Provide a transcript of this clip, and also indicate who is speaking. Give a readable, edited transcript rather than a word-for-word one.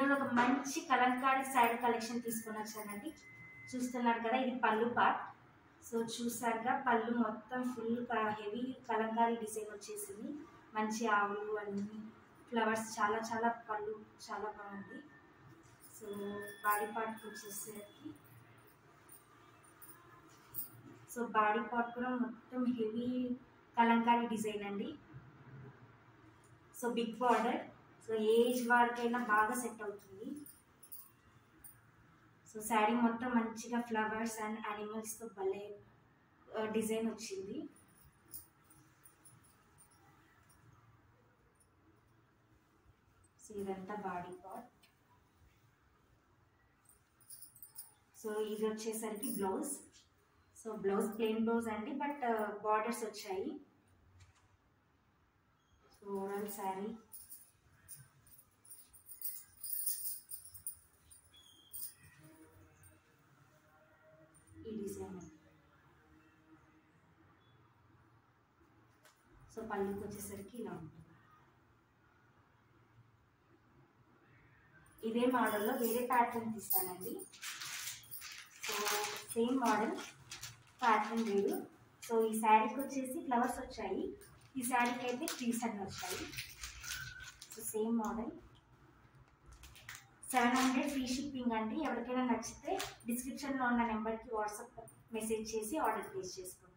Speaker 1: ఈరోజు ఒక మంచి కలంకారీ శారీ కలెక్షన్ తీసుకొని వచ్చానండి. చూస్తున్నారు కదా, ఇది పళ్ళు పార్ట్. సో చూసారుగా, పళ్ళు మొత్తం ఫుల్ హెవీ కలంకారీ డిజైన్ వచ్చేసింది. మంచి ఆవులు అన్ని ఫ్లవర్స్, చాలా చాలా పళ్ళు చాలా బాగుంది. సో బాడీ పార్ట్కి వచ్చేసరికి, సో బాడీ పార్ట్ కూడా మొత్తం హెవీ కలంకారీ డిజైన్ అండి. So big border, so age వారికైనా బాగా సెట్ అవుతుంది. సో శారీ మొత్తం మంచిగా ఫ్లవర్స్ అండ్ యానిమల్స్తో భలే డిజైన్ వచ్చింది. సో ఇదంతా బాడీ పార్ట్. సో ఇది వచ్చేసరికి blouse. So blouse plain blouse అండి, బట్ బార్డర్స్ వచ్చాయి. సో ఓవరాల్ శారీ ఈ డిజైన్. సో పళ్ళుకి వచ్చేసరికి ఇలా ఉంటుంది. ఇదే మోడల్లో వేరే ప్యాటర్న్ తీస్తానండి. సో సేమ్ మోడల్, ప్యాటర్న్ వేరు. సో ఈ శారీకి వచ్చేసి ఫ్లవర్స్ వచ్చాయి, ఈ శారీకి అయితే ట్రీస్ అన్నీ వచ్చాయి. So same model. 700 free shipping అండి. ఎవరికైనా నచ్చితే డిస్క్రిప్షన్లో ఉన్న నెంబర్కి వాట్సాప్ మెసేజ్ చేసి ఆర్డర్ ప్లేస్ చేసుకోండి.